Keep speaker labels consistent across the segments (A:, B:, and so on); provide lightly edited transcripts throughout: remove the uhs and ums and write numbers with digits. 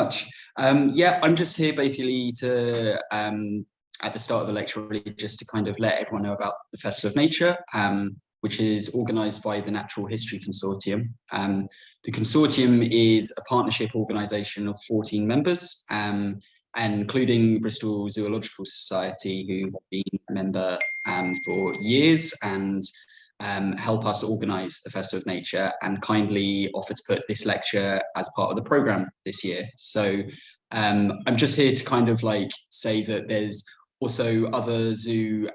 A: much. Yeah, I'm just here basically to, at the start of the lecture, really just to kind of let everyone know about the Festival of Nature, which is organised by the Natural History Consortium. The consortium is a partnership organisation of 14 members, and including Bristol Zoological Society, who have been a member for years and help us organise the Festival of Nature, and kindly offer to put this lecture as part of the programme this year. So I'm just here to kind of like say that there's also other zoo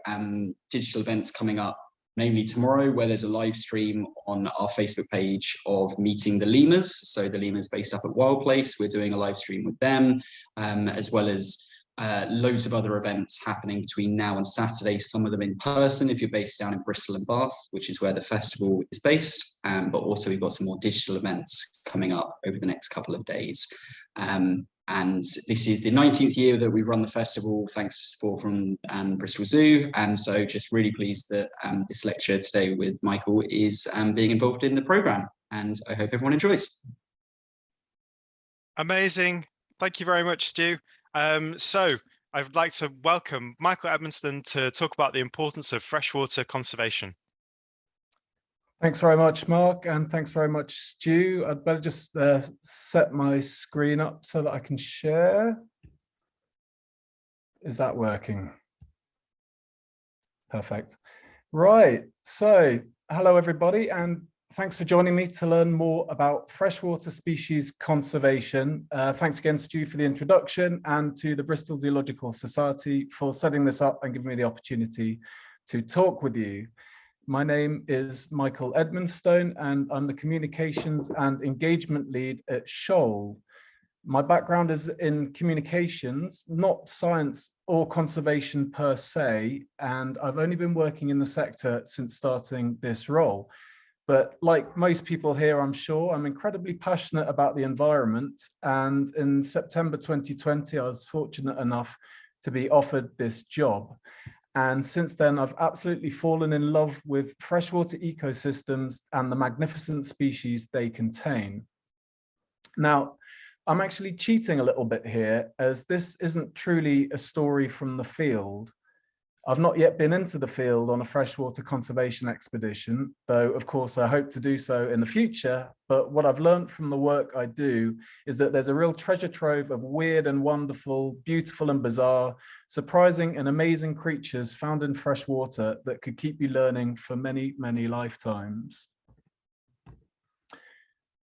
A: digital events coming up, namely tomorrow, where there's a live stream on our Facebook page of meeting the lemurs. So the lemurs based up at Wild Place, we're doing a live stream with them, as well as loads of other events happening between now and Saturday, some of them in person if you're based down in Bristol and Bath, which is where the festival is based. But also we've got some more digital events coming up over the next couple of days. And this is the 19th year that we've run the festival, thanks to support from Bristol Zoo. And so just really pleased that this lecture today with Michael is being involved in the programme. And I hope everyone enjoys.
B: Amazing. Thank you very much, Stu. So I would like to welcome Michael Edmonston to talk about the importance of freshwater conservation.
C: Thanks very much, Mark, and thanks very much, Stu. I'd better just set my screen up so that I can share. Is that working? Perfect. Right, so hello everybody, and thanks for joining me to learn more about freshwater species conservation. Thanks again, Stu, for the introduction, and to the Bristol Zoological Society for setting this up and giving me the opportunity to talk with you. My name is Michael Edmondstone, and I'm the Communications and Engagement Lead at Shoal. My background is in communications, not science or conservation per se, and I've only been working in the sector since starting this role. But like most people here, I'm sure, I'm incredibly passionate about the environment. And in September 2020, I was fortunate enough to be offered this job. And since then, I've absolutely fallen in love with freshwater ecosystems and the magnificent species they contain. Now, I'm actually cheating a little bit here, as this isn't truly a story from the field. I've not yet been into the field on a freshwater conservation expedition, though of course I hope to do so in the future. But what I've learned from the work I do is that there's a real treasure trove of weird and wonderful, beautiful and bizarre, surprising and amazing creatures found in freshwater that could keep you learning for many, many lifetimes.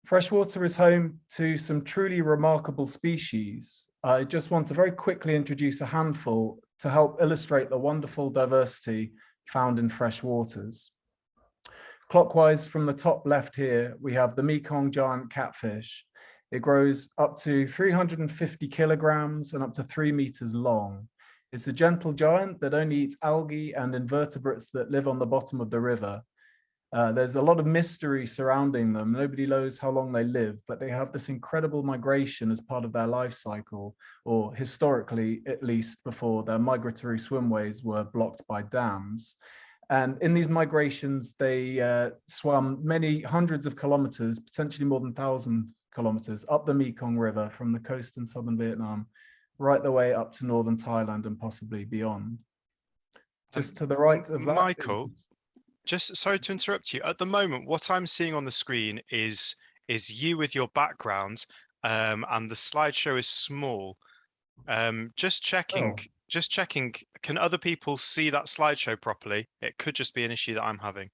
C: Freshwater is home to some truly remarkable species. I just want to very quickly introduce a handful to help illustrate the wonderful diversity found in fresh waters. Clockwise from the top left here, we have the Mekong giant catfish. It grows up to 350 kilograms and up to 3 meters long. It's a gentle giant that only eats algae and invertebrates that live on the bottom of the river. There's a lot of mystery surrounding them. Nobody knows how long they live, but they have this incredible migration as part of their life cycle, or historically, at least, before their migratory swimways were blocked by dams. And in these migrations, they swam many hundreds of kilometers, potentially more than 1,000 kilometers, up the Mekong River from the coast in southern Vietnam, right the way up to northern Thailand and possibly beyond. Just to the right of that,
B: Michael, just sorry to interrupt you. At the moment, what I'm seeing on the screen is you with your background, and the slideshow is small. Just checking. Can other people see that slideshow properly? It could just be an issue that I'm having.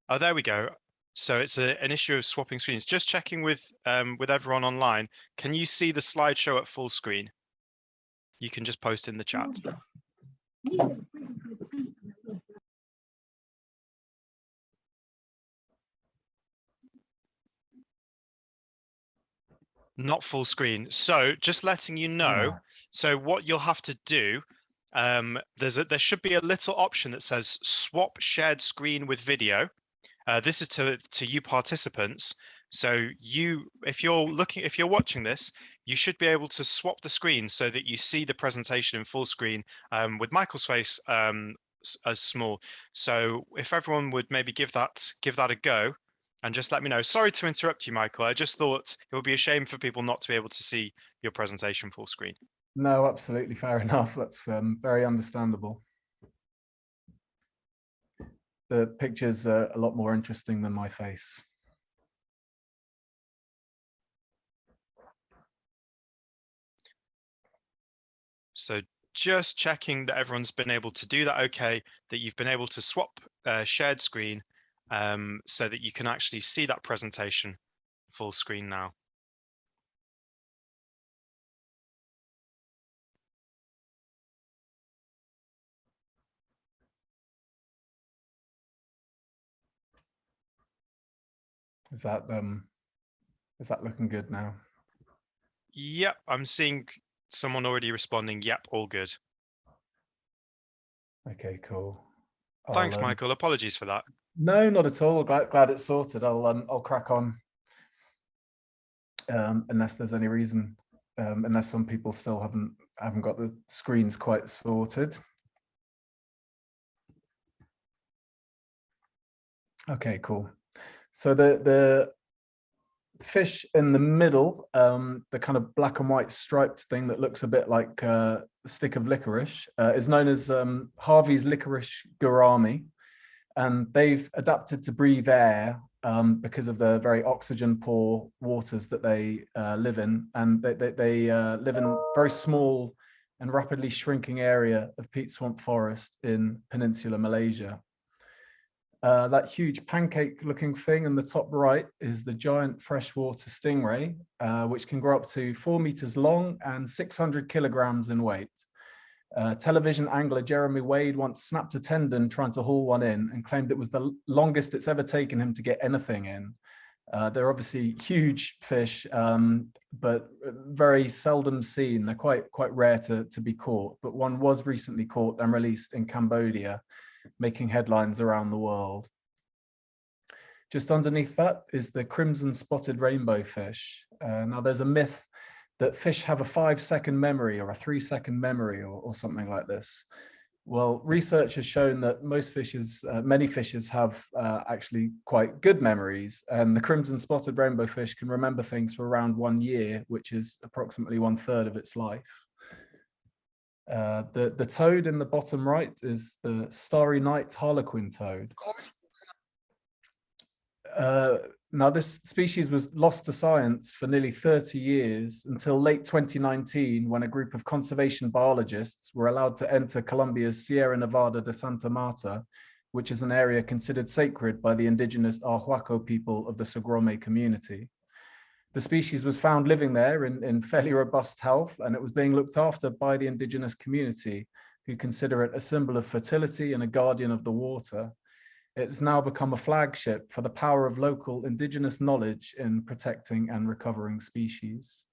B: Oh, there we go. So it's an issue of swapping screens. Just checking with everyone online. Can you see the slideshow at full screen? You can just post in the chat. Not full screen. So just letting you know. So what you'll have to do, there should be a little option that says swap shared screen with video. This is to you participants. So if you're watching this, you should be able to swap the screen so that you see the presentation in full screen, with Michael's face as small. So if everyone would maybe give that a go, and just let me know. Sorry to interrupt you, Michael. I just thought it would be a shame for people not to be able to see your presentation full screen.
C: No, absolutely fair enough. That's very understandable. The picture's a lot more interesting than my face.
B: So just checking that everyone's been able to do that okay, that you've been able to swap shared screen so that you can actually see that presentation full screen now.
C: Is that looking good now?
B: Yep, I'm seeing someone already responding. Yep, all good.
C: Okay, cool.
B: Thanks, Michael. Apologies for that.
C: No, not at all. Glad it's sorted. I'll crack on. Unless there's any reason, unless some people still haven't got the screens quite sorted. Okay, cool. So the fish in the middle, the kind of black and white striped thing that looks a bit like a stick of licorice, is known as Harvey's licorice gourami, and they've adapted to breathe air because of the very oxygen poor waters that they live in, and they live in a very small and rapidly shrinking area of peat swamp forest in peninsular Malaysia. That huge pancake-looking thing in the top right is the giant freshwater stingray, which can grow up to 4 meters long and 600 kilograms in weight. Television angler Jeremy Wade once snapped a tendon trying to haul one in and claimed it was the longest it's ever taken him to get anything in. They're obviously huge fish, but very seldom seen. They're quite rare to be caught, but one was recently caught and released in Cambodia, making headlines around the world. Just underneath that is the crimson spotted rainbow fish. Now there's a myth that fish have a 5-second memory or a 3-second memory or something like this. Well, research has shown that many fishes have actually quite good memories, and the crimson spotted rainbow fish can remember things for around 1 year, which is approximately 1/3 of its life. The toad in the bottom right is the starry night Harlequin toad. Now this species was lost to science for nearly 30 years until late 2019, when a group of conservation biologists were allowed to enter Colombia's Sierra Nevada de Santa Marta, which is an area considered sacred by the indigenous Arhuaco people of the Sogrome community. The species was found living there in fairly robust health, and it was being looked after by the indigenous community, who consider it a symbol of fertility and a guardian of the water. It has now become a flagship for the power of local indigenous knowledge in protecting and recovering species.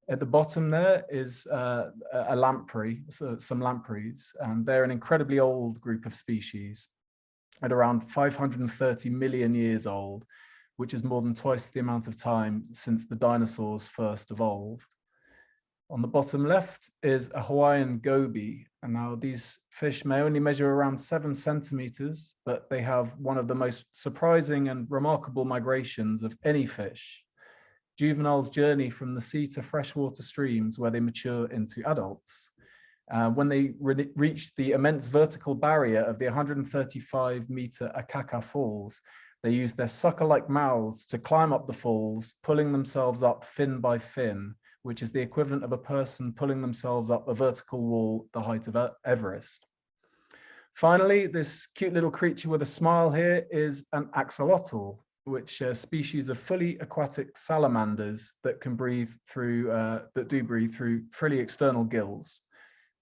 C: At the bottom there is a lamprey, some lampreys, and they're an incredibly old group of species at around 530 million years old, which is more than twice the amount of time since the dinosaurs first evolved. On the bottom left is a Hawaiian Gobi, and now these fish may only measure around 7 centimeters, but they have one of the most surprising and remarkable migrations of any fish. Juveniles journey from the sea to freshwater streams where they mature into adults. When they reach the immense vertical barrier of the 135-meter Akaka Falls, they use their sucker-like mouths to climb up the falls, pulling themselves up fin by fin, which is the equivalent of a person pulling themselves up a vertical wall the height of Everest. Finally, this cute little creature with a smile here is an axolotl, which are a species of fully aquatic salamanders that can breathe through, breathe through frilly external gills.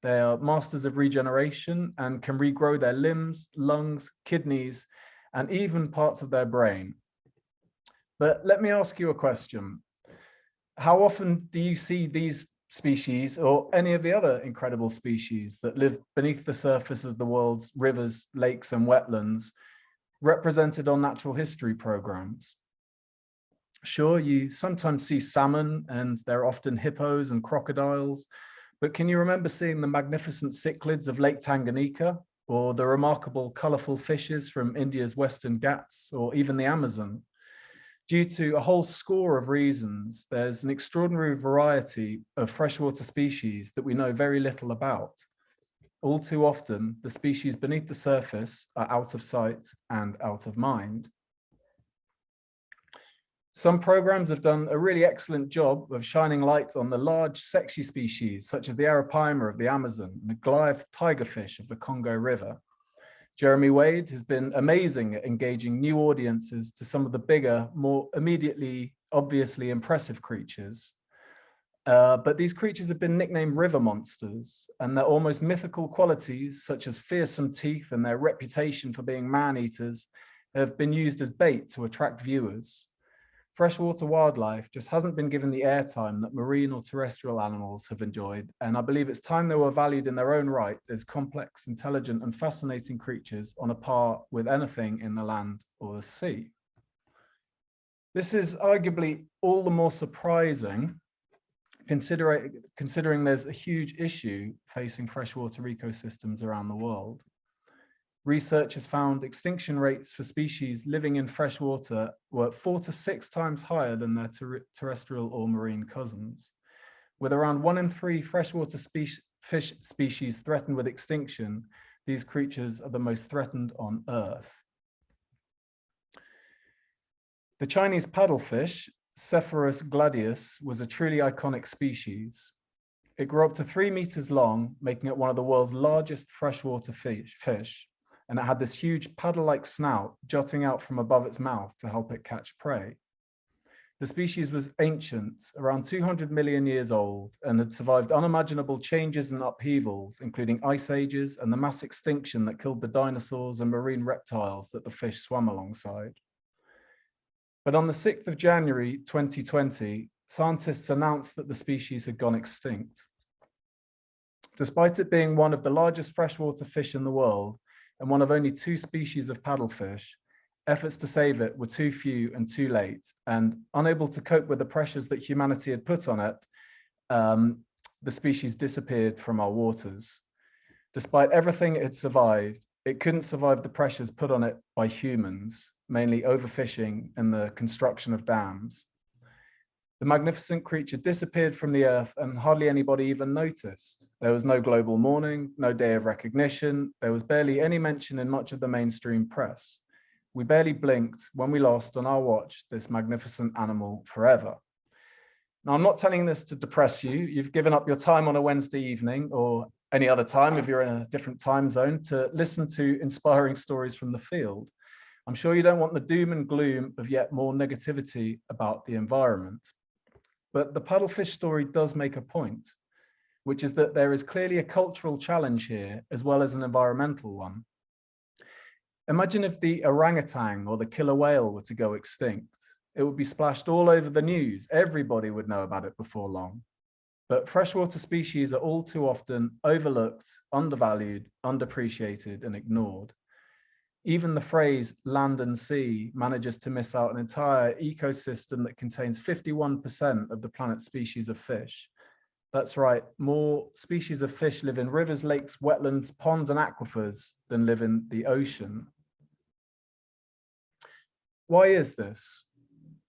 C: They are masters of regeneration and can regrow their limbs, lungs, kidneys, and even parts of their brain. But let me ask you a question. How often do you see these species or any of the other incredible species that live beneath the surface of the world's rivers, lakes, and wetlands represented on natural history programs? Sure, you sometimes see salmon, and there are often hippos and crocodiles, but can you remember seeing the magnificent cichlids of Lake Tanganyika, or the remarkable colourful fishes from India's Western Ghats, or even the Amazon. Due to a whole score of reasons, there's an extraordinary variety of freshwater species that we know very little about. All too often, the species beneath the surface are out of sight and out of mind. Some programs have done a really excellent job of shining light on the large, sexy species, such as the arapaima of the Amazon and the Goliath tigerfish of the Congo River. Jeremy Wade has been amazing at engaging new audiences to some of the bigger, more immediately, obviously impressive creatures. But these creatures have been nicknamed river monsters, and their almost mythical qualities, such as fearsome teeth and their reputation for being man-eaters, have been used as bait to attract viewers. Freshwater wildlife just hasn't been given the airtime that marine or terrestrial animals have enjoyed, and I believe it's time they were valued in their own right as complex, intelligent, and fascinating creatures on a par with anything in the land or the sea. This is arguably all the more surprising considering there's a huge issue facing freshwater ecosystems around the world. Research has found extinction rates for species living in freshwater were 4 to 6 times higher than their terrestrial or marine cousins. With around 1 in 3 freshwater fish species threatened with extinction, these creatures are the most threatened on Earth. The Chinese paddlefish, Cephalus gladius, was a truly iconic species. It grew up to 3 meters long, making it one of the world's largest freshwater fish, and it had this huge paddle-like snout jutting out from above its mouth to help it catch prey. The species was ancient, around 200 million years old, and had survived unimaginable changes and upheavals, including ice ages and the mass extinction that killed the dinosaurs and marine reptiles that the fish swam alongside. But on the 6th of January 2020, scientists announced that the species had gone extinct. Despite it being one of the largest freshwater fish in the world and one of only 2 species of paddlefish, efforts to save it were too few and too late, and unable to cope with the pressures that humanity had put on it, the species disappeared from our waters. Despite everything it had survived, it couldn't survive the pressures put on it by humans, mainly overfishing and the construction of dams. The magnificent creature disappeared from the earth and hardly anybody even noticed. There was no global mourning, no day of recognition. There was barely any mention in much of the mainstream press. We barely blinked when we lost on our watch this magnificent animal forever. Now, I'm not telling this to depress you. You've given up your time on a Wednesday evening or any other time if you're in a different time zone to listen to inspiring stories from the field. I'm sure you don't want the doom and gloom of yet more negativity about the environment. But the paddlefish story does make a point, which is that there is clearly a cultural challenge here as well as an environmental one. Imagine if the orangutan or the killer whale were to go extinct. It would be splashed all over the news. Everybody would know about it before long. But freshwater species are all too often overlooked, undervalued, underappreciated, and ignored. Even the phrase land and sea manages to miss out an entire ecosystem that contains 51% of the planet's species of fish. That's right, more species of fish live in rivers, lakes, wetlands, ponds, and aquifers than live in the ocean. Why is this?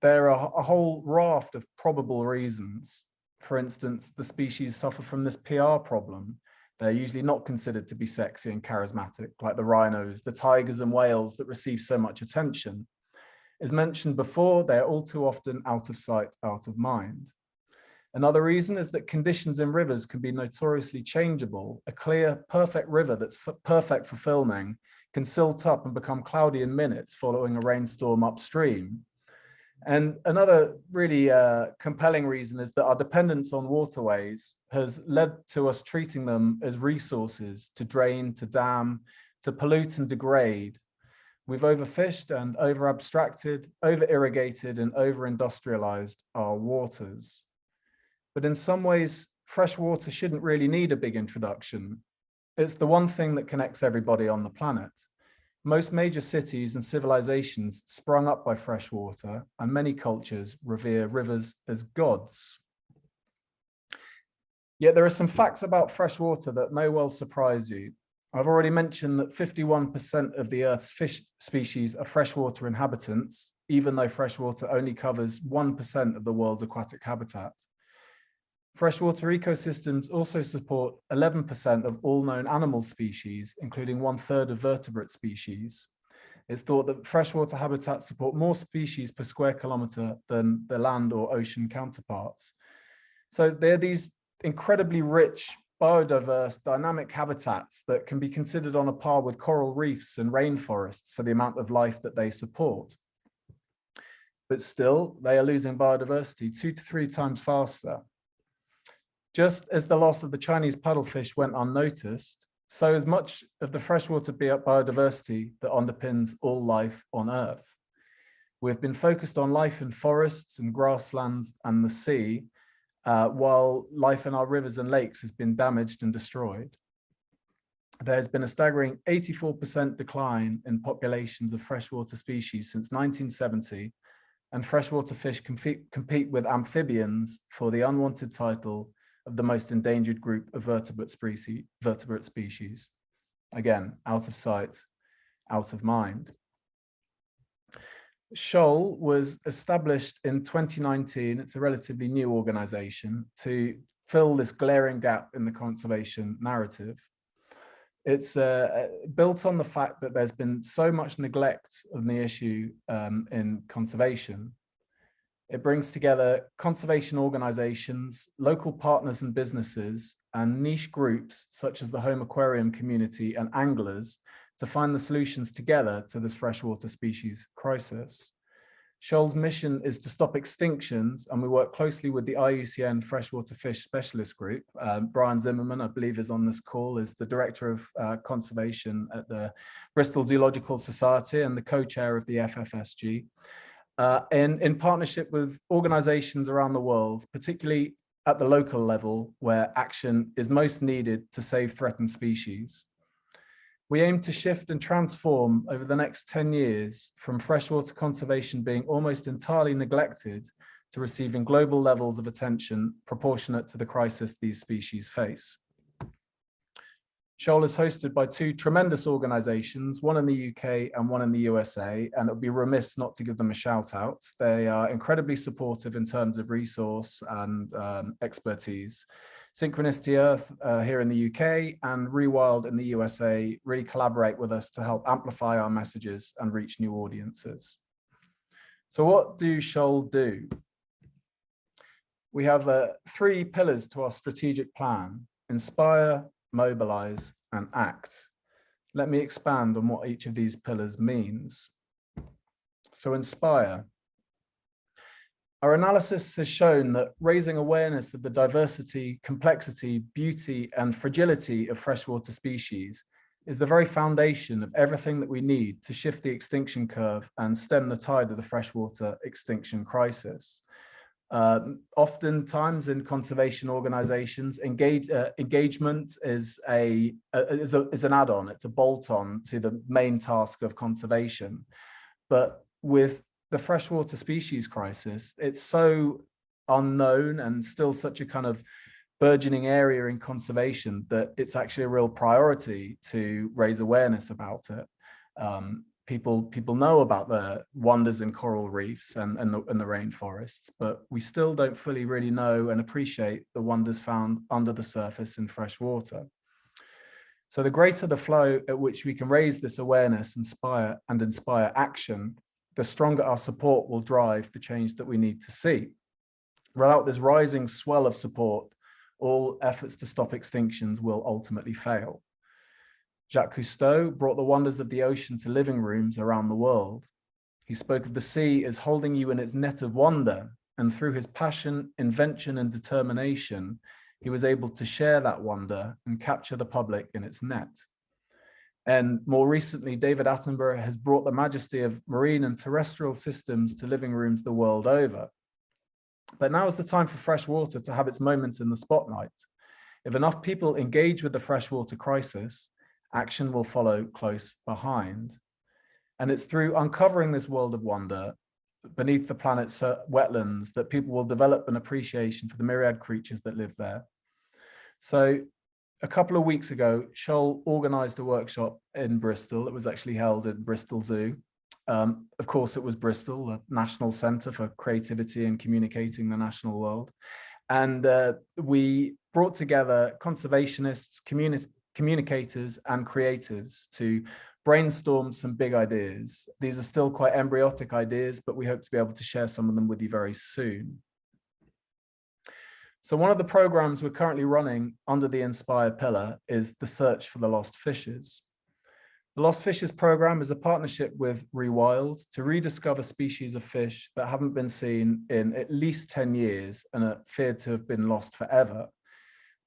C: There are a whole raft of probable reasons. For instance, the species suffer from this PR problem. They're usually not considered to be sexy and charismatic, like the rhinos, the tigers and whales that receive so much attention. As mentioned before, they're all too often out of sight, out of mind. Another reason is that conditions in rivers can be notoriously changeable. A clear, perfect river that's perfect for filming can silt up and become cloudy in minutes following a rainstorm upstream. And another really compelling reason is that our dependence on waterways has led to us treating them as resources to drain, to dam, to pollute and degrade. We've overfished and over-abstracted, over-irrigated and over-industrialized our waters. But in some ways, fresh water shouldn't really need a big introduction. It's the one thing that connects everybody on the planet. Most major cities and civilizations sprung up by fresh water, and many cultures revere rivers as gods. Yet there are some facts about fresh water that may well surprise you. I've already mentioned that 51% of the Earth's fish species are freshwater inhabitants, even though freshwater only covers 1% of the world's aquatic habitat. Freshwater ecosystems also support 11% of all known animal species, including 1/3 of vertebrate species. It's thought that freshwater habitats support more species per square kilometre than the land or ocean counterparts. So they're these incredibly rich, biodiverse, dynamic habitats that can be considered on a par with coral reefs and rainforests for the amount of life that they support. But still, they are losing biodiversity 2 to 3 times faster. Just as the loss of the Chinese paddlefish went unnoticed, so is much of the freshwater biodiversity that underpins all life on Earth. We've been focused on life in forests and grasslands and the sea, while life in our rivers and lakes has been damaged and destroyed. There's been a staggering 84% decline in populations of freshwater species since 1970, and freshwater fish compete with amphibians for the unwanted title of the most endangered group of vertebrate species. Again, out of sight, out of mind. Shoal was established in 2019. It's a relatively new organization to fill this glaring gap in the conservation narrative. It's built on the fact that there's been so much neglect of the issue in conservation. It brings together conservation organizations, local partners and businesses, and niche groups such as the home aquarium community and anglers to find the solutions together to this freshwater species crisis. Shoal's mission is to stop extinctions, and we work closely with the IUCN Freshwater Fish Specialist Group. Brian Zimmerman, I believe, is on this call, is the Director of Conservation at the Bristol Zoological Society and the co-chair of the FFSG. In partnership with organizations around the world, particularly at the local level where action is most needed to save threatened species. We aim to shift and transform over the next 10 years from freshwater conservation being almost entirely neglected to receiving global levels of attention proportionate to the crisis these species face. Shoal is hosted by 2 tremendous organizations, one in the UK and one in the USA, and it would be remiss not to give them a shout out. They are incredibly supportive in terms of resource and expertise. Synchronicity Earth here in the UK and Rewild in the USA really collaborate with us to help amplify our messages and reach new audiences. So what do Shoal do? We have 3 pillars to our strategic plan: inspire, mobilize, and act. Let me expand on what each of these pillars means. So inspire. Our analysis has shown that raising awareness of the diversity, complexity, beauty, and fragility of freshwater species is the very foundation of everything that we need to shift the extinction curve and stem the tide of the freshwater extinction crisis. Oftentimes in conservation organizations, engagement is an add-on, it's a bolt-on to the main task of conservation. But with the freshwater species crisis, it's so unknown and still such a kind of burgeoning area in conservation that it's actually a real priority to raise awareness about it. People know about the wonders in coral reefs and the rainforests, but we still don't fully really know and appreciate the wonders found under the surface in fresh water. So the greater the flow at which we can raise this awareness, inspire action, the stronger our support will drive the change that we need to see. Without this rising swell of support, all efforts to stop extinctions will ultimately fail. Jacques Cousteau brought the wonders of the ocean to living rooms around the world. He spoke of the sea as holding you in its net of wonder, and through his passion, invention, and determination, he was able to share that wonder and capture the public in its net. And more recently, David Attenborough has brought the majesty of marine and terrestrial systems to living rooms the world over. But now is the time for freshwater to have its moments in the spotlight. If enough people engage with the freshwater crisis, action will follow close behind. And it's through uncovering this world of wonder beneath the planet's wetlands that people will develop an appreciation for the myriad creatures that live there. So a couple of weeks ago, Shoal organised a workshop in Bristol. It was actually held at Bristol Zoo. Of course, it was Bristol, a national centre for creativity and communicating the national world. And we brought together conservationists, communicators and creatives to brainstorm some big ideas. These are still quite embryotic ideas, but we hope to be able to share some of them with you very soon. So one of the programs we're currently running under the Inspire pillar is the Search for the Lost Fishes. The Lost Fishes program is a partnership with Rewild to rediscover species of fish that haven't been seen in at least 10 years and are feared to have been lost forever.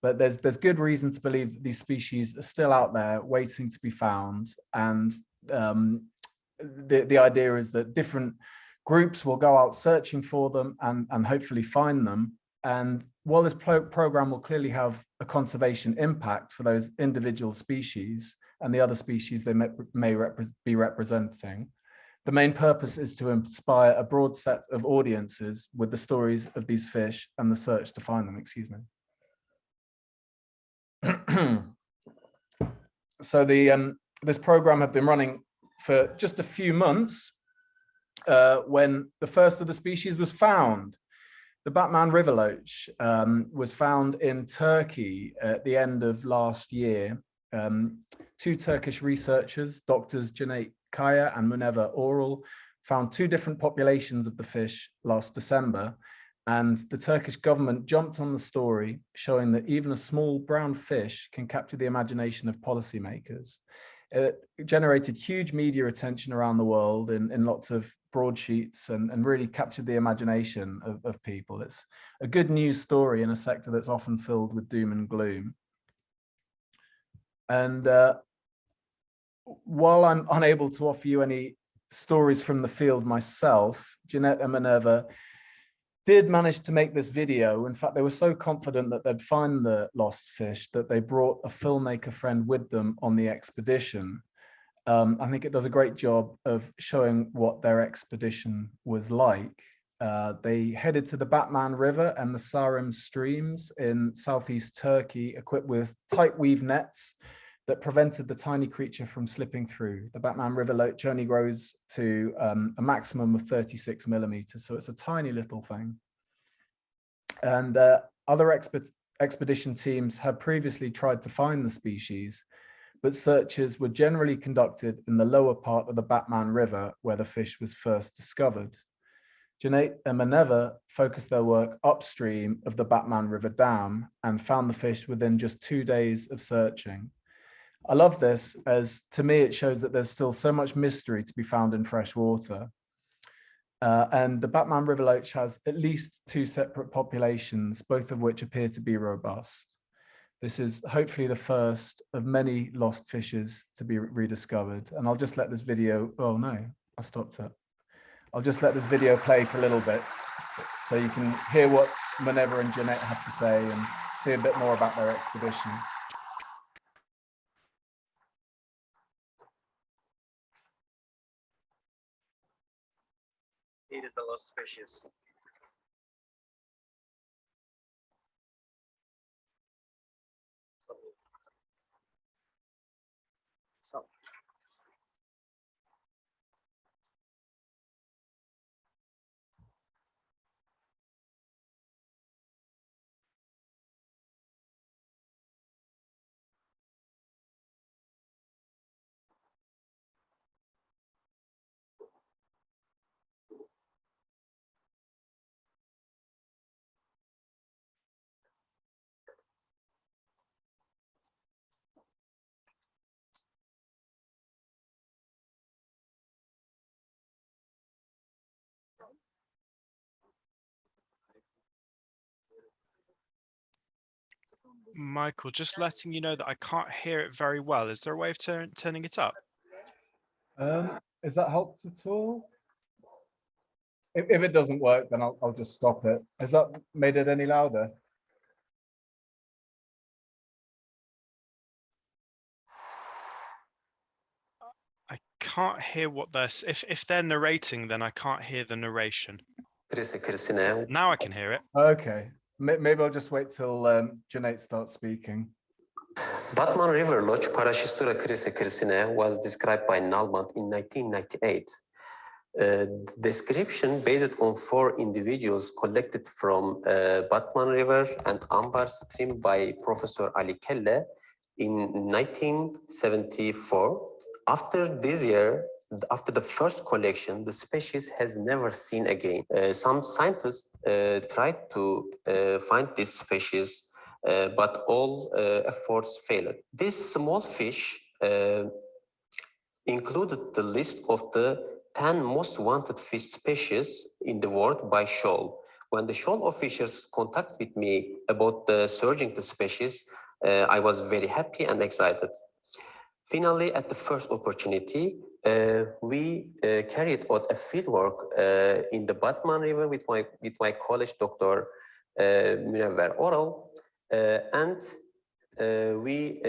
C: But there's good reason to believe that these species are still out there waiting to be found. And the idea is that different groups will go out searching for them and hopefully find them. And while this program will clearly have a conservation impact for those individual species and the other species they may be representing, the main purpose is to inspire a broad set of audiences with the stories of these fish and the search to find them, excuse me. So this program had been running for just a few months when the first of the species was found. The Batman river loach was found in Turkey at the end of last year. Two Turkish researchers, doctors Cüneyt Kaya and Muneva Oral, found two different populations of the fish last December. And the Turkish government jumped on the story, showing that even a small brown fish can capture the imagination of policymakers. It generated huge media attention around the world in lots of broadsheets and really captured the imagination of people. It's a good news story in a sector that's often filled with doom and gloom. And while I'm unable to offer you any stories from the field myself, Jeanette and Minerva did manage to make this video. In fact, they were so confident that they'd find the lost fish that they brought a filmmaker friend with them on the expedition. I think it does a great job of showing what their expedition was like. They headed to the Batman River and the Sarim streams in southeast Turkey, equipped with tight weave nets that prevented the tiny creature from slipping through. The Batman River loach only grows to a maximum of 36 millimeters, so it's a tiny little thing. And other expedition teams had previously tried to find the species, but searches were generally conducted in the lower part of the Batman River where the fish was first discovered. Cüneyt and Minerva focused their work upstream of the Batman River Dam and found the fish within just 2 days of searching. I love this, as to me it shows that there's still so much mystery to be found in fresh water. And the Batman River Loach has at least 2 separate populations, both of which appear to be robust. This is hopefully the first of many lost fishes to be rediscovered. And I'll just let this video, oh no, I stopped it. I'll just let this video play for a little bit so you can hear what Minerva and Jeanette have to say and see a bit more about their expedition.
D: It is the lost fishes. So.
B: Michael, just letting you know that I can't hear it very well. Is there a way of turning it up?
C: Is that helped at all? If it doesn't work, then I'll just stop it. Has that made it any louder?
B: I can't hear what they're, if they're narrating, then I can't hear the narration. Now I can hear it.
C: Okay, maybe I'll just wait till Jeanette starts speaking.
E: Batman River Loach Parashistura crisine was described by Nalband in 1998. Description based on 4 individuals collected from Batman River and Ambar Stream by Professor Ali Kelle in 1974. After this year, after the first collection, the species has never seen again. Some scientists tried to find this species, but all efforts failed. This small fish included the list of the 10 most wanted fish species in the world by Shoal. When the Shoal officials contacted with me about searching the species, I was very happy and excited. Finally, at the first opportunity, we carried out a fieldwork in the Batman River with my college doctor, Münevver Oral, and we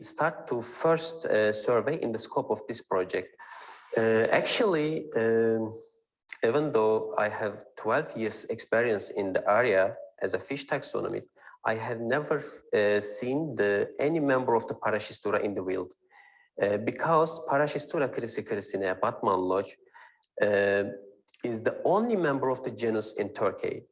E: start to first survey in the scope of this project. Actually, even though I have 12 years experience in the area as a fish taxonomist, I have never seen any member of the Parashistura in the wild. Because Parashistura crisine Batman Loach is the only member of the genus in Turkey.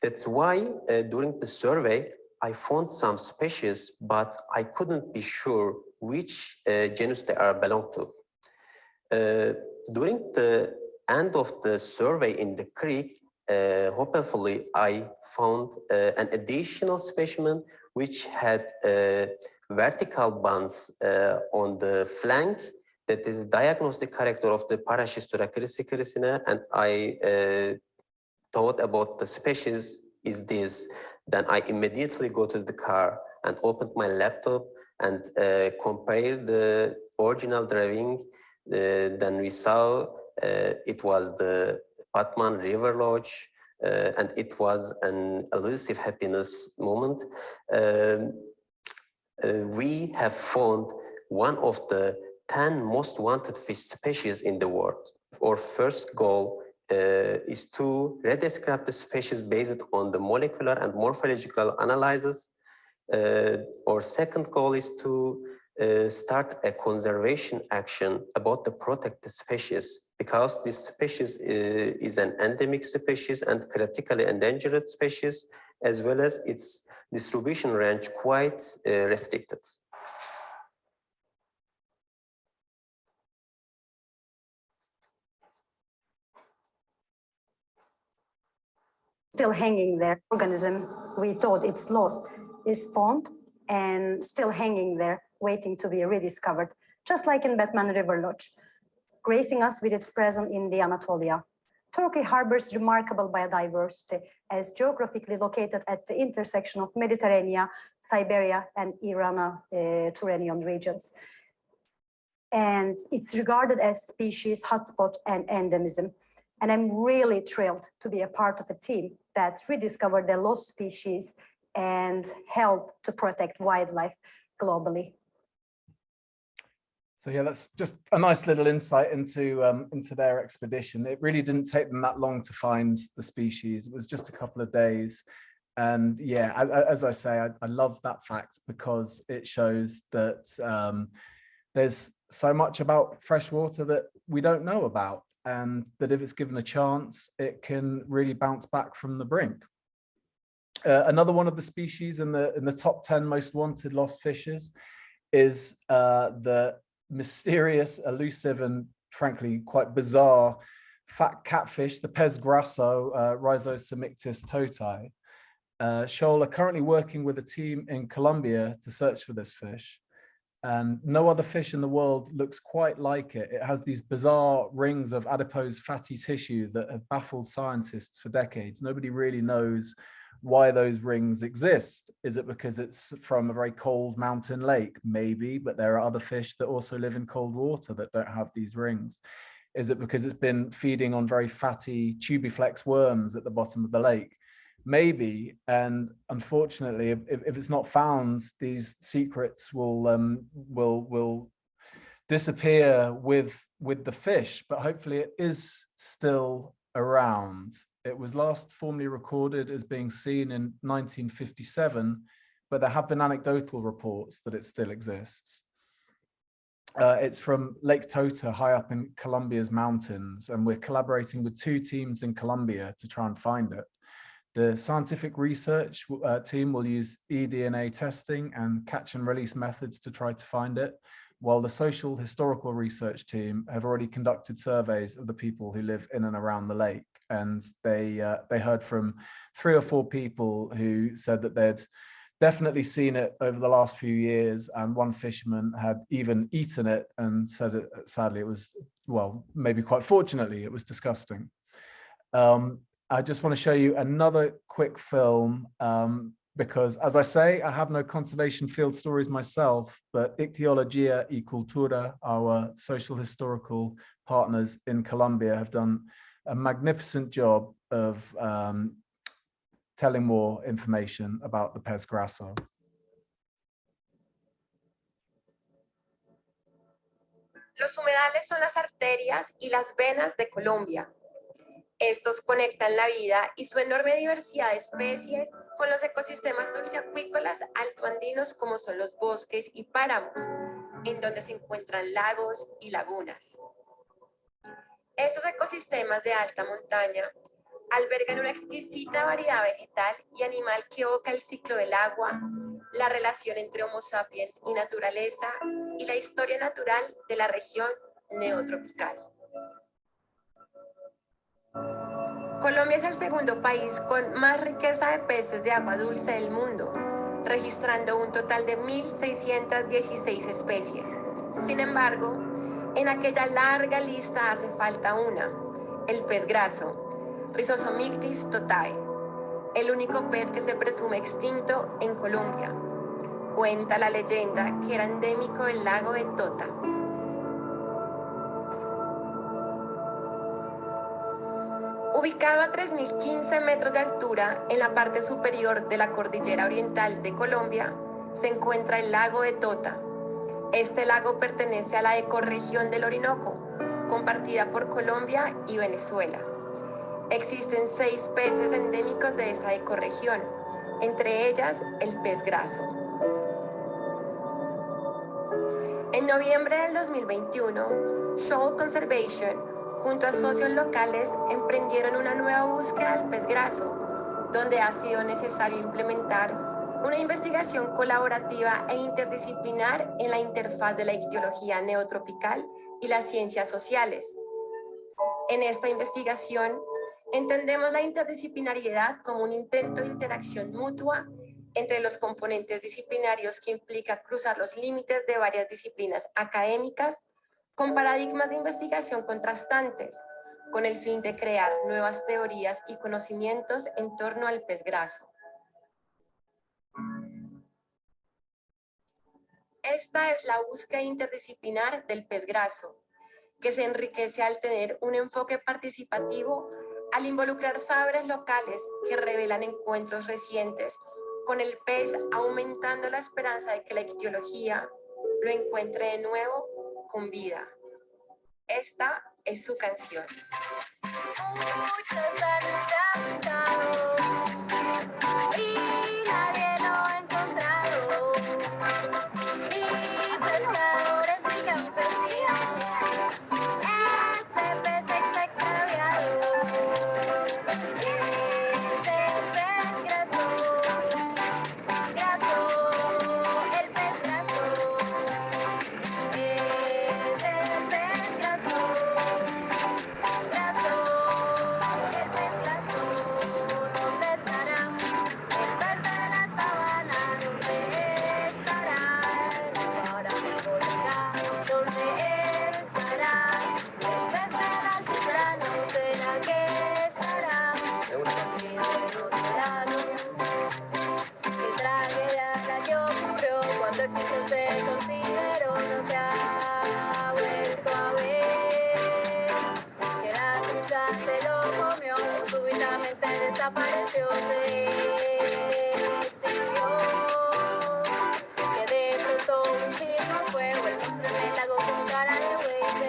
E: That's why during the survey, I found some species, but I couldn't be sure which genus they belong to. During the end of the survey in the creek, hopefully I found an additional specimen which had vertical bands on the flank that is diagnostic character of the Parashistura crisine, and I thought about the species is this. Then I immediately go to the car and opened my laptop and compared the original drawing. Then we saw it was the Batman River Lodge, and it was an elusive happiness moment. We have found one of the 10 most wanted fish species in the world. Our first goal is to redescribe the species based on the molecular and morphological analysis. Our second goal is to start a conservation action about the protected species, because this species is an endemic species and critically endangered species, as well as its distribution range quite restricted.
F: Still hanging there, organism we thought it's lost is found and still hanging there, waiting to be rediscovered, just like in Batman River Lodge, gracing us with its presence in the Anatolia. Turkey harbors remarkable biodiversity as geographically located at the intersection of Mediterranean, Siberia, and Irano-Turanian regions. And it's regarded as species hotspot and endemism. And I'm really thrilled to be a part of a team that rediscovered the lost species and help to protect wildlife globally.
C: So yeah, that's just a nice little insight into their expedition. It really didn't take them that long to find the species. It was just a couple of days. And yeah, as I say, I love that fact because it shows that there's so much about freshwater that we don't know about, and that if it's given a chance, it can really bounce back from the brink. Another one of the species in the top 10 most wanted lost fishes is the mysterious, elusive, and frankly quite bizarre fat catfish, the pez grasso, Rhizosemictus toti. Shoal are currently working with a team in Colombia to search for this fish, and no other fish in the world looks quite like it. It has these bizarre rings of adipose fatty tissue that have baffled scientists for decades. Nobody really knows why those rings exist. Is it because it's from a very cold mountain lake? Maybe, but there are other fish that also live in cold water that don't have these rings. Is it because it's been feeding on very fatty tubiflex worms at the bottom of the lake? Maybe. And unfortunately, if it's not found, these secrets will disappear with the fish, but hopefully it is still around. It was last formally recorded as being seen in 1957 but there have been anecdotal reports that it still exists. It's from Lake Tota, high up in Colombia's mountains, and we're collaborating with 2 teams in Colombia to try and find it. The scientific research team will use eDNA testing and catch and release methods to try to find it, while the social historical research team have already conducted surveys of the people who live in and around the lake. And they heard from 3 or 4 people who said that they'd definitely seen it over the last few years, and one fisherman had even eaten it and said it, sadly it was, well, maybe quite fortunately, it was disgusting. I just want to show you another quick film because, as I say, I have no conservation field stories myself, but Ichthyologia y Cultura, our social historical partners in Colombia, have done a magnificent job of telling more information about the pez grasso.
G: Los humedales son las arterias y las venas de Colombia. Estos conectan la vida y su enorme diversidad de especies con los ecosistemas dulceacuícolas altoandinos como son los bosques y páramos, en donde se encuentran lagos y lagunas. Estos ecosistemas de alta montaña albergan una exquisita variedad vegetal y animal que evoca el ciclo del agua, la relación entre Homo sapiens y naturaleza y la historia natural de la región neotropical. Colombia es el segundo país con más riqueza de peces de agua dulce del mundo, registrando un total de 1.616 especies. Sin embargo, en aquella larga lista hace falta una, el pez graso, Rhizosomictis totae, el único pez que se presume extinto en Colombia. Cuenta la leyenda que era endémico del lago de Tota. Ubicado a 3.015 metros de altura en la parte superior de la cordillera oriental de Colombia, se encuentra el lago de Tota. Este lago pertenece a la ecorregión del Orinoco, compartida por Colombia y Venezuela. Existen 6 peces endémicos de esa ecorregión, entre ellas el pez graso. En noviembre del 2021, Shoal Conservation, junto a socios locales, emprendieron una nueva búsqueda del pez graso, donde ha sido necesario implementar una investigación colaborativa e interdisciplinar en la interfaz de la ictiología neotropical y las ciencias sociales. En esta investigación, entendemos la interdisciplinariedad como un intento de interacción mutua entre los componentes disciplinarios que implica cruzar los límites de varias disciplinas académicas con paradigmas de investigación contrastantes, con el fin de crear nuevas teorías y conocimientos en torno al pez graso. Esta es la búsqueda interdisciplinar del pez graso, que se enriquece al tener un enfoque participativo, al involucrar saberes locales que revelan encuentros recientes con el pez, aumentando la esperanza de que la ictiología lo encuentre de nuevo con vida. Esta es su canción. Muchos años ya han estado y nadie lo ha encontrado. Ni pescadores ni campesinos. Ese pez está extraviado. Ese pez graso, el pez graso. Desapareció, se extinguió, que de pronto un chisme fuego, el monstruo en el lago con cara de buey se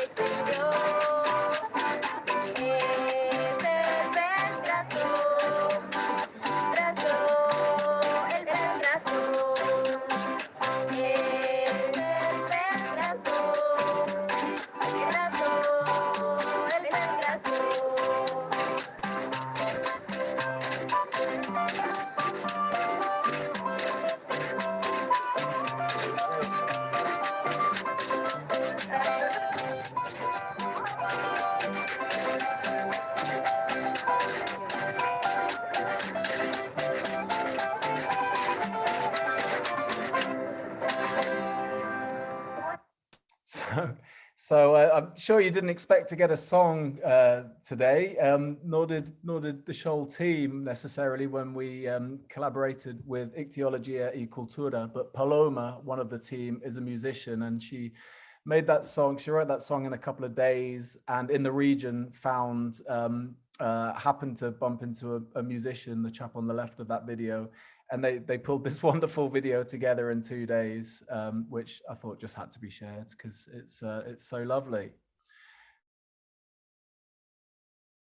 G: extinguió. Ese pez graso,
C: So I'm sure you didn't expect to get a song today, nor did the Shoal team necessarily when we collaborated with Ichthyologia y Cultura. But Paloma, one of the team, is a musician, and she made that song. She wrote that song in a couple of days, and in the region found happened to bump into a musician, the chap on the left of that video. And they pulled this wonderful video together in 2 days, which I thought just had to be shared because it's so lovely.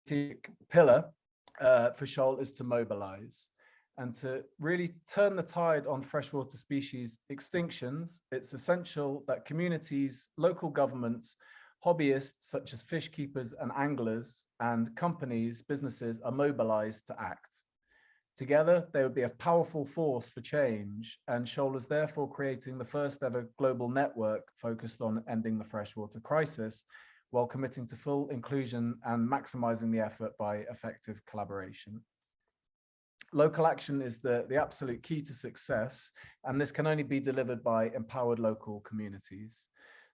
C: The pillar for Shoal is to mobilize and to really turn the tide on freshwater species extinctions. It's essential that communities, local governments, hobbyists such as fish keepers and anglers, and companies, businesses are mobilized to act. Together, they would be a powerful force for change, and Shoal is therefore creating the first ever global network focused on ending the freshwater crisis, while committing to full inclusion and maximizing the effort by effective collaboration. Local action is the absolute key to success, and this can only be delivered by empowered local communities.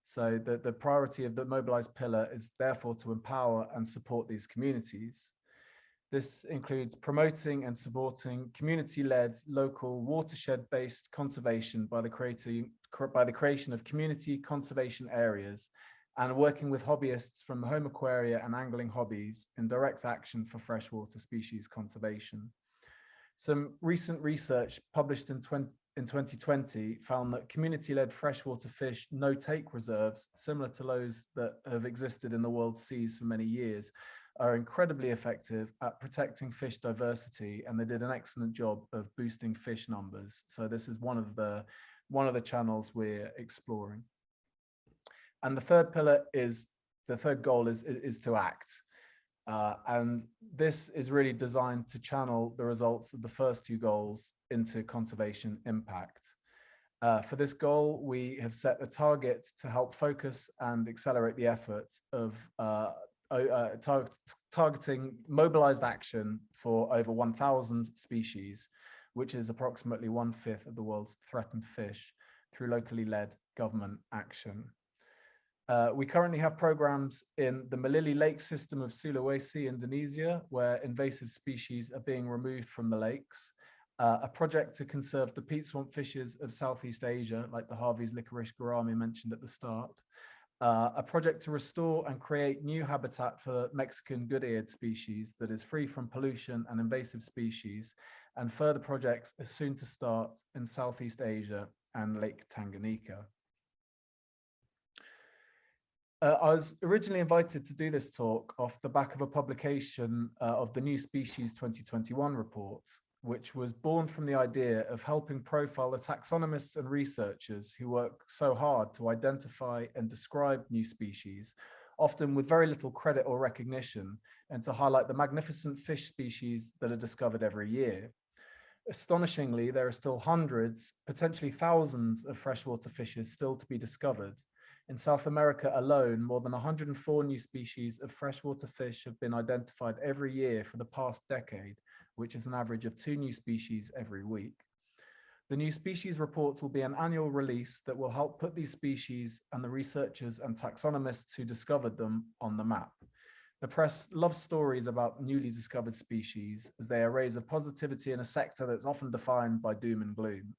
C: So the priority of the mobilized pillar is therefore to empower and support these communities. This includes promoting and supporting community-led, local, watershed-based conservation by the creation of community conservation areas, and working with hobbyists from the home aquaria and angling hobbies in direct action for freshwater species conservation. Some recent research published in 2020 found that community-led freshwater fish no-take reserves, similar to those that have existed in the world's seas for many years, are incredibly effective at protecting fish diversity, and they did an excellent job of boosting fish numbers. So this is one of the channels we're exploring. And the third goal is to act. And this is really designed to channel the results of the first two goals into conservation impact. For this goal, we have set a target to help focus and accelerate the efforts of targeting mobilized action for over 1,000 species, which is approximately 1/5 of the world's threatened fish, through locally led government action. We currently have programs in the Malili Lake system of Sulawesi, Indonesia, where invasive species are being removed from the lakes. A project to conserve the peat swamp fishes of Southeast Asia, like the Harvey's licorice gourami mentioned at the start. A project to restore and create new habitat for Mexican good-eared species that is free from pollution and invasive species, and further projects are soon to start in Southeast Asia and Lake Tanganyika. I was originally invited to do this talk off the back of a publication of the New Species 2021 report, which was born from the idea of helping profile the taxonomists and researchers who work so hard to identify and describe new species, often with very little credit or recognition, and to highlight the magnificent fish species that are discovered every year. Astonishingly, there are still hundreds, potentially thousands of freshwater fishes still to be discovered. In South America alone, more than 104 new species of freshwater fish have been identified every year for the past decade, which is an average of 2 new species every week. The new species reports will be an annual release that will help put these species and the researchers and taxonomists who discovered them on the map. The press loves stories about newly discovered species, as they are rays of positivity in a sector that's often defined by doom and gloom.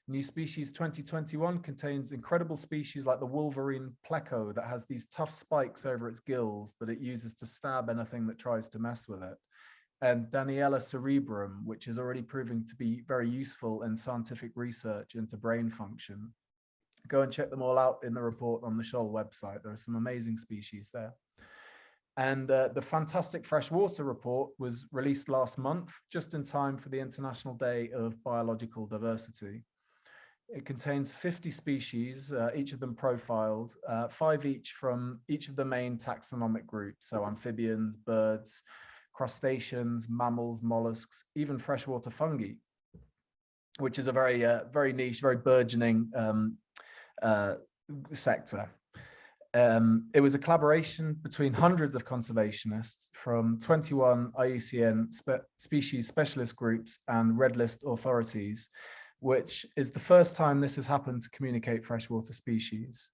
C: New Species 2021 contains incredible species like the wolverine pleco that has these tough spikes over its gills that it uses to stab anything that tries to mess with it, and Daniella cerebrum, which is already proving to be very useful in scientific research into brain function. Go and check them all out in the report on the Shoal website. There are some amazing species there. And the fantastic freshwater report was released last month, just in time for the International Day of Biological Diversity. It contains 50 species, each of them profiled, 5 each from each of the main taxonomic groups, so amphibians, birds, crustaceans, mammals, mollusks, even freshwater fungi, which is a very niche, very burgeoning sector. It was a collaboration between hundreds of conservationists from 21 IUCN species specialist groups and red list authorities, which is the first time this has happened to communicate freshwater species.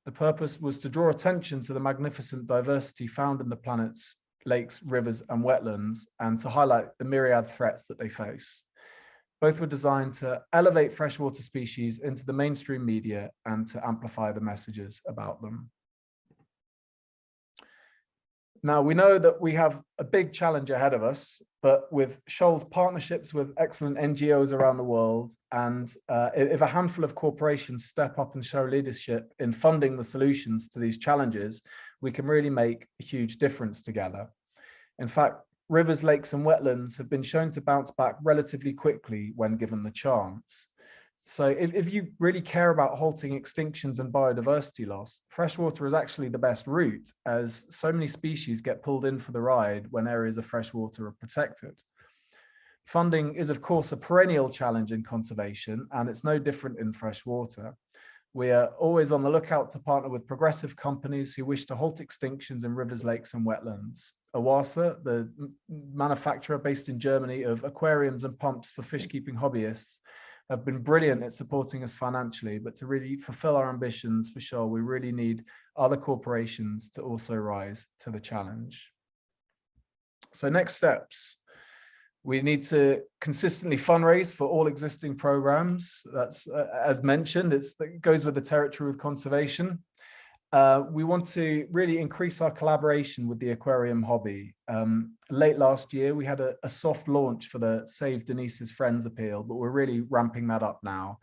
C: The purpose was to draw attention to the magnificent diversity found in the planet's lakes, rivers, and wetlands, and to highlight the myriad threats that they face. Both were designed to elevate freshwater species into the mainstream media and to amplify the messages about them. Now, we know that we have a big challenge ahead of us, but with Shoal's partnerships with excellent NGOs around the world, and if a handful of corporations step up and show leadership in funding the solutions to these challenges, we can really make a huge difference together. In fact, rivers, lakes, and wetlands have been shown to bounce back relatively quickly when given the chance. So if you really care about halting extinctions and biodiversity loss, freshwater is actually the best route, as so many species get pulled in for the ride when areas of freshwater are protected. Funding is, of course, a perennial challenge in conservation, and it's no different in freshwater. We are always on the lookout to partner with progressive companies who wish to halt extinctions in rivers, lakes, and wetlands. Awasa, the manufacturer based in Germany of aquariums and pumps for fish keeping hobbyists, have been brilliant at supporting us financially, but to really fulfill our ambitions for Shoal, we really need other corporations to also rise to the challenge. So next steps. We need to consistently fundraise for all existing programs. That's, as mentioned, it goes with the territory of conservation. We want to really increase our collaboration with the aquarium hobby. Late last year, we had a soft launch for the Save Denise's Friends appeal, but we're really ramping that up now.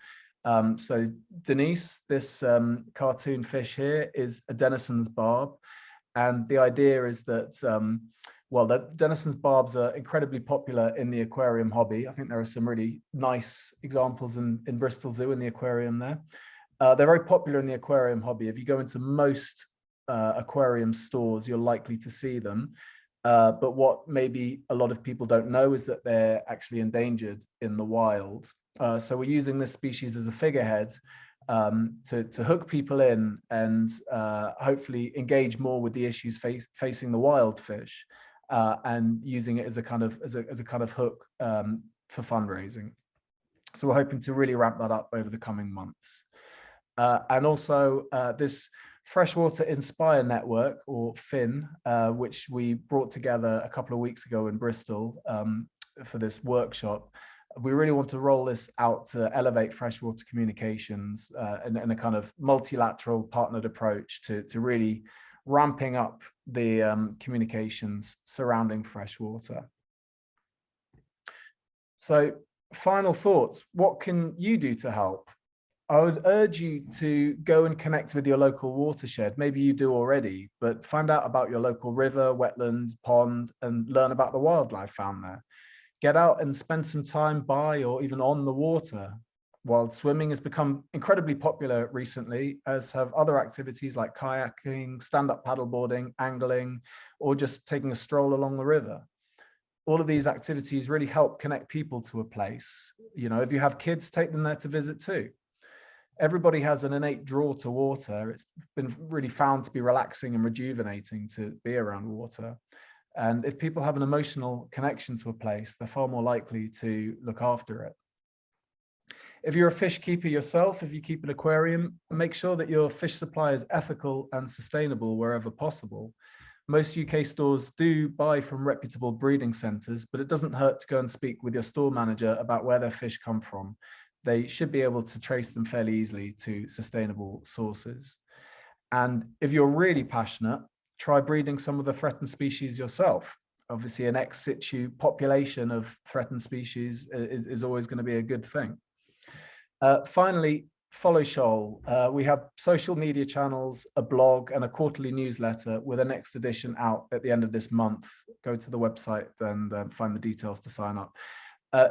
C: So Denise, this cartoon fish here, is a Denison's Barb. And the idea is that, well, the Denison's Barbs are incredibly popular in the aquarium hobby. I think there are some really nice examples in Bristol Zoo in the aquarium there. They're very popular in the aquarium hobby. If you go into most aquarium stores, you're likely to see them. But what maybe a lot of people don't know is that they're actually endangered in the wild. So we're using this species as a figurehead to hook people in and hopefully engage more with the issues facing the wild fish, and using it as a kind of hook for fundraising. So we're hoping to really ramp that up over the coming months. And also this Freshwater Inspire Network, or FIN, which we brought together a couple of weeks ago in Bristol for this workshop. We really want to roll this out to elevate freshwater communications in a kind of multilateral partnered approach to really ramping up the communications surrounding freshwater. So final thoughts, what can you do to help? I would urge you to go and connect with your local watershed. Maybe you do already, but find out about your local river, wetland, pond, and learn about the wildlife found there. Get out and spend some time by or even on the water. Wild swimming has become incredibly popular recently, as have other activities like kayaking, stand-up paddleboarding, angling, or just taking a stroll along the river. All of these activities really help connect people to a place. You know, if you have kids, take them there to visit too. Everybody has an innate draw to water. It's been really found to be relaxing and rejuvenating to be around water. And if people have an emotional connection to a place, they're far more likely to look after it. If you're a fish keeper yourself, if you keep an aquarium, make sure that your fish supply is ethical and sustainable wherever possible. Most UK stores do buy from reputable breeding centres, but it doesn't hurt to go and speak with your store manager about where their fish come from. They should be able to trace them fairly easily to sustainable sources. And if you're really passionate, try breeding some of the threatened species yourself. Obviously, an ex situ population of threatened species is always going to be a good thing. Finally, follow Shoal. We have social media channels, a blog, and a quarterly newsletter with a next edition out at the end of this month. Go to the website and find the details to sign up.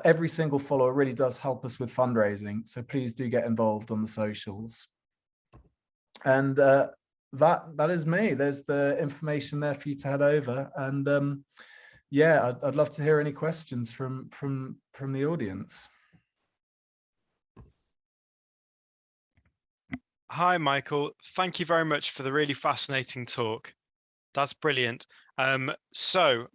C: Every single follower really does help us with fundraising, so please do get involved on the socials. And that is me. There's the information there for you to head over. And yeah, I'd love to hear any questions from the audience.
B: Hi, Michael. Thank you very much for the really fascinating talk. That's brilliant. So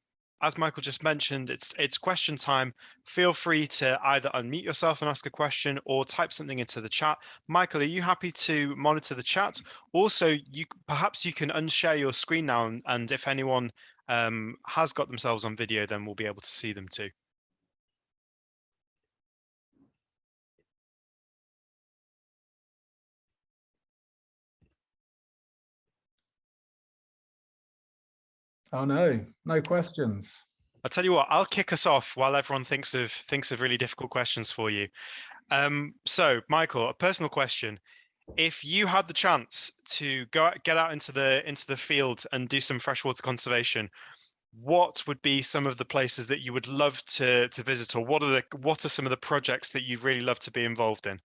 B: as Michael just mentioned, it's question time. Feel free to either unmute yourself and ask a question or type something into the chat. Michael, are you happy to monitor the chat? Also, perhaps you can unshare your screen now, and if anyone has got themselves on video, then we'll be able to see them too.
C: Oh no, no questions.
B: I'll tell you what, I'll kick us off while everyone thinks of really difficult questions for you. So Michael, a personal question. If you had the chance to get out into the field and do some freshwater conservation, what would be some of the places that you would love to visit, or what are some of the projects that you'd really love to be involved in?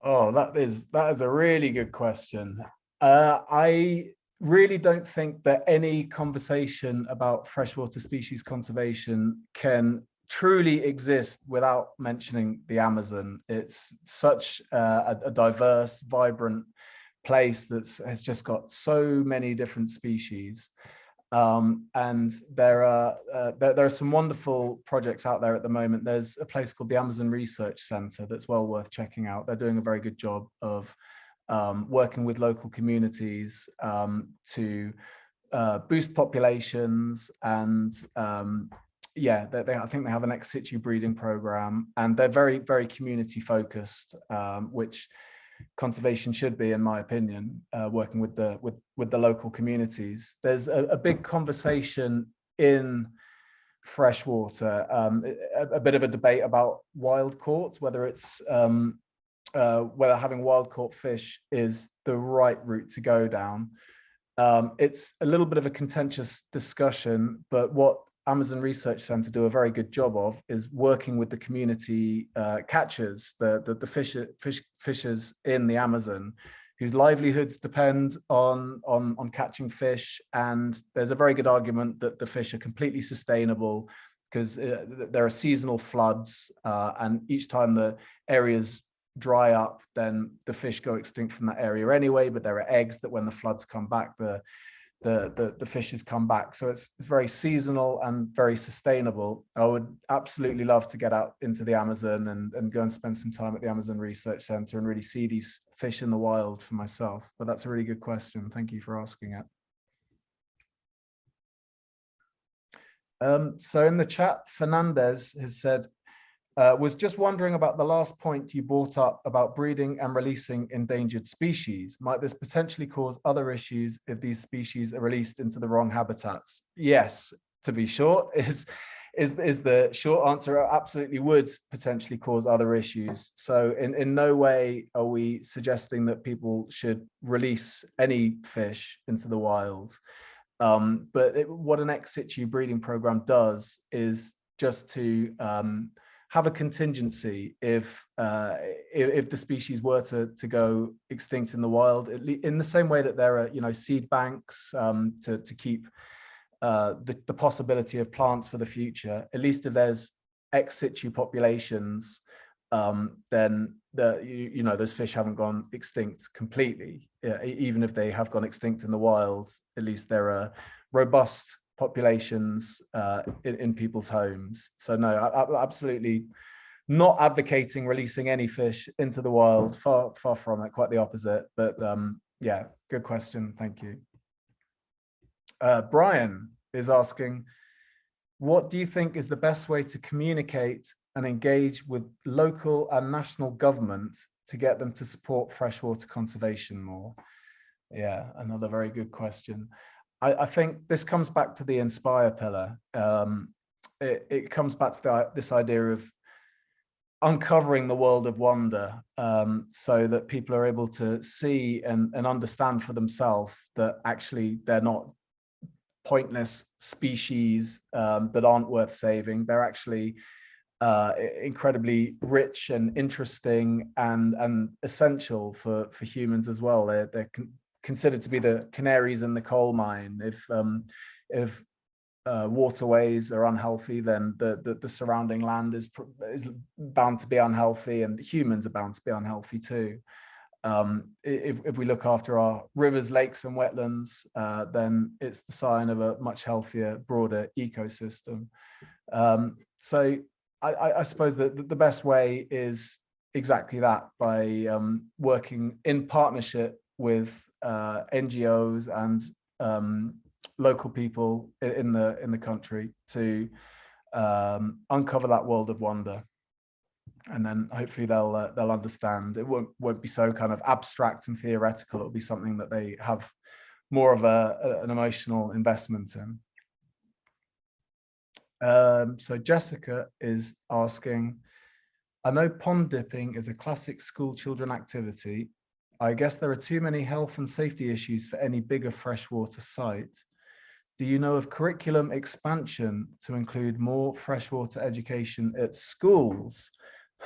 C: Oh, that is a really good question. I really don't think that any conversation about freshwater species conservation can truly exist without mentioning the Amazon. It's such a diverse, vibrant place that has just got so many different species. And there are some wonderful projects out there at the moment. There's a place called the Amazon Research Center that's well worth checking out. They're doing a very good job of working with local communities to boost populations, and yeah, I think they have an ex situ breeding program, and they're very, very community focused, which conservation should be, in my opinion, working with the local communities. There's a big conversation in freshwater, a bit of a debate about wild caught, whether it's whether having wild caught fish is the right route to go down. It's a little bit of a contentious discussion, but what Amazon Research Center do a very good job of is working with the community catchers, the fishers in the Amazon, whose livelihoods depend on catching fish. And there's a very good argument that the fish are completely sustainable, because there are seasonal floods, and each time the areas dry up, then the fish go extinct from that area anyway, but there are eggs that when the floods come back, the fishes come back. So it's very seasonal and very sustainable. I would absolutely love to get out into the Amazon and go and spend some time at the Amazon Research Center and really see these fish in the wild for myself. But that's a really good question. Thank you for asking it. So in the chat, Fernandez has said, was just wondering about the last point you brought up about breeding and releasing endangered species. Might this potentially cause other issues if these species are released into the wrong habitats? Yes, to be short, is the short answer. Absolutely would potentially cause other issues. So in no way are we suggesting that people should release any fish into the wild. But what an ex situ breeding program does is just to have a contingency if the species were to go extinct in the wild, in the same way that there are seed banks to keep the possibility of plants for the future. At least if there's ex situ populations, then those fish haven't gone extinct completely. Even if they have gone extinct in the wild, at least there are robust populations in people's homes. So no, absolutely not advocating releasing any fish into the wild. Far from it, quite the opposite. But yeah, good question. Thank you. Brian is asking, what do you think is the best way to communicate and engage with local and national government to get them to support freshwater conservation more? Yeah, another very good question. I think this comes back to the inspire pillar. It comes back to this idea of uncovering the world of wonder, so that people are able to see and understand for themselves that actually they're not pointless species that aren't worth saving. They're actually incredibly rich and interesting and essential for humans as well. They're considered to be the canaries in the coal mine. If waterways are unhealthy, then the surrounding land is bound to be unhealthy, and humans are bound to be unhealthy too. if we look after our rivers, lakes and wetlands, then it's the sign of a much healthier, broader ecosystem. So I suppose that the best way is exactly that, by working in partnership with NGOs and local people in the country to uncover that world of wonder. And then hopefully they'll understand. It won't be so kind of abstract and theoretical. It'll be something that they have more of an emotional investment in. So Jessica is asking, I know pond dipping is a classic school children activity. I guess there are too many health and safety issues for any bigger freshwater site. Do you know of curriculum expansion to include more freshwater education at schools?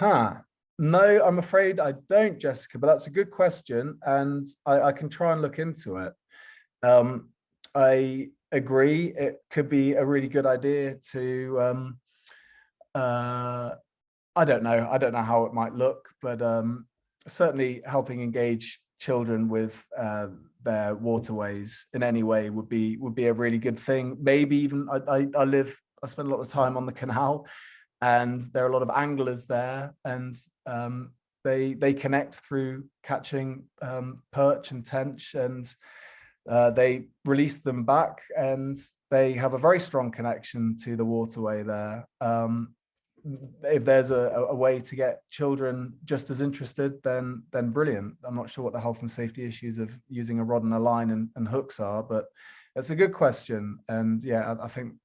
C: No, I'm afraid I don't, Jessica, but that's a good question, and I can try and look into it. I agree, it could be a really good idea to, I don't know how it might look, but certainly helping engage children with their waterways in any way would be a really good thing. Maybe even I spend a lot of time on the canal, and there are a lot of anglers there, and they connect through catching perch and tench, and they release them back, and they have a very strong connection to the waterway there. If there's a way to get children just as interested, then brilliant. I'm not sure what the health and safety issues of using a rod and a line and hooks are, but it's a good question. And yeah, I think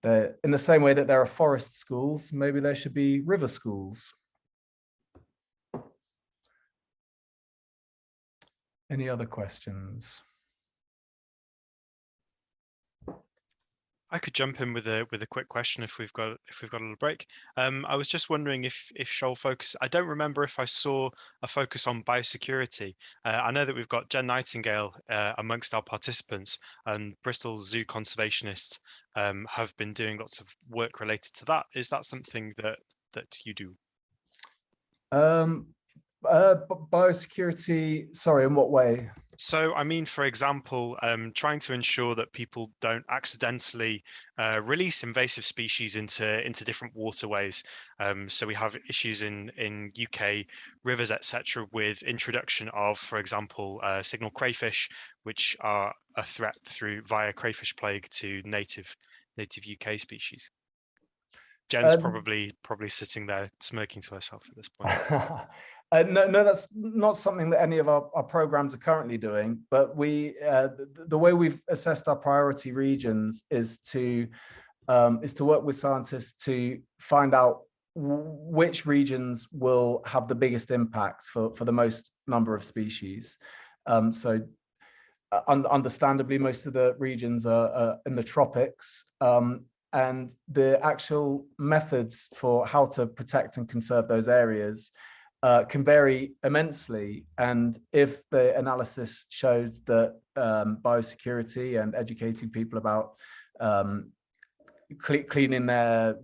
C: that in the same way that there are forest schools, maybe there should be river schools. Any other questions?
B: I could jump in with a quick question if we've got a little break. I was just wondering if Shoal focus. I don't remember if I saw a focus on biosecurity. I know that we've got Jen Nightingale amongst our participants, and Bristol Zoo conservationists have been doing lots of work related to that. Is that something that you do?
C: Biosecurity, sorry, in what way?
B: So, I mean, for example, trying to ensure that people don't accidentally release invasive species into different waterways. So we have issues in UK rivers, etc., with introduction of, for example, signal crayfish, which are a threat via crayfish plague to native UK species. Jen's probably sitting there smirking to herself at this point.
C: No, that's not something that any of our programs are currently doing, but the way we've assessed our priority regions is to work with scientists to find out which regions will have the biggest impact for the most number of species. So understandably, most of the regions are in the tropics, and the actual methods for how to protect and conserve those areas can vary immensely. And if the analysis showed that biosecurity and educating people about cleaning their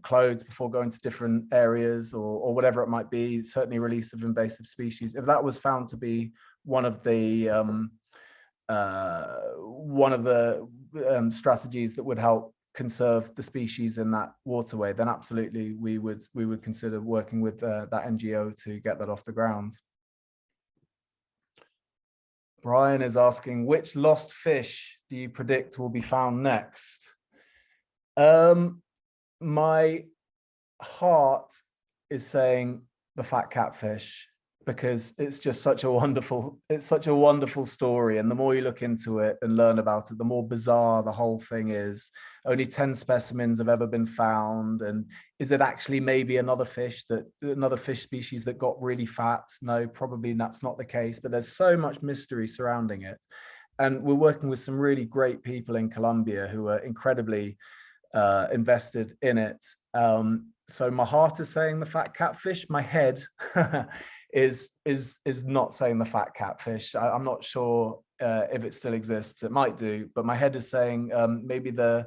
C: clothes before going to different areas, or whatever it might be, certainly release of invasive species, if that was found to be one of the strategies that would help conserve the species in that waterway, then absolutely we would consider working with that NGO to get that off the ground. Brian is asking, which lost fish do you predict will be found next? My heart is saying the fat catfish, because it's just such a wonderful story, and the more you look into it and learn about it, the more bizarre the whole thing is. Only 10 specimens have ever been found, and is it actually maybe another fish species that got really fat? No, probably that's not the case, but there's so much mystery surrounding it, and we're working with some really great people in Colombia who are incredibly invested in it. So my heart is saying the fat catfish. My head is not saying the fat catfish. I'm not sure if it still exists. It might do, but my head is saying maybe the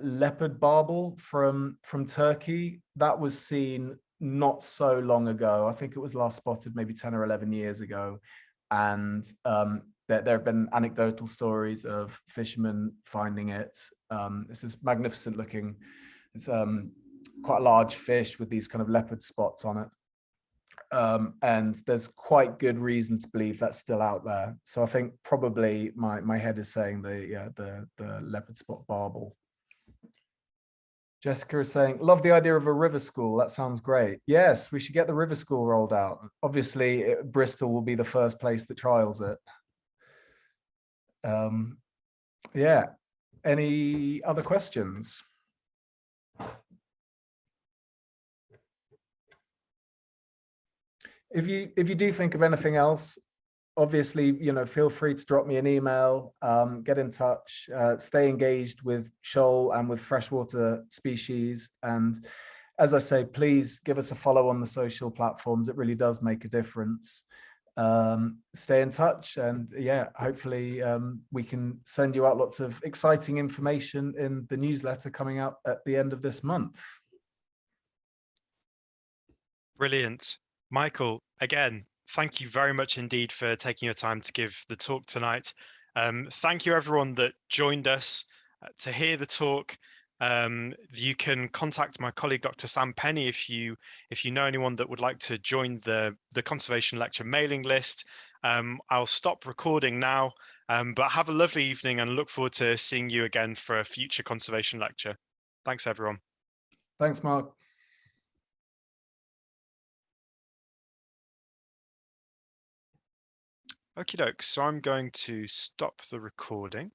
C: leopard barbel from Turkey that was seen not so long ago. I think it was last spotted maybe 10 or 11 years ago. And there have been anecdotal stories of fishermen finding it. It's this magnificent looking, it's quite a large fish with these kind of leopard spots on it. And there's quite good reason to believe that's still out there. So I think probably my head is saying the leopard spot barbel. Jessica is saying, love the idea of a river school. That sounds great. Yes, we should get the river school rolled out. Obviously, Bristol will be the first place that trials it. Yeah. Any other questions? If you do think of anything else, obviously, feel free to drop me an email, get in touch, stay engaged with Shoal and with freshwater species. And as I say, please give us a follow on the social platforms. It really does make a difference. Stay in touch, and yeah, hopefully we can send you out lots of exciting information in the newsletter coming out at the end of this month.
B: Brilliant. Michael, again, thank you very much indeed for taking your time to give the talk tonight. Thank you everyone that joined us to hear the talk. You can contact my colleague, Dr. Sam Penny, if you know anyone that would like to join the conservation lecture mailing list. I'll stop recording now, but have a lovely evening and look forward to seeing you again for a future conservation lecture. Thanks, everyone.
C: Thanks, Mark.
B: Okie doke, so I'm going to stop the recording.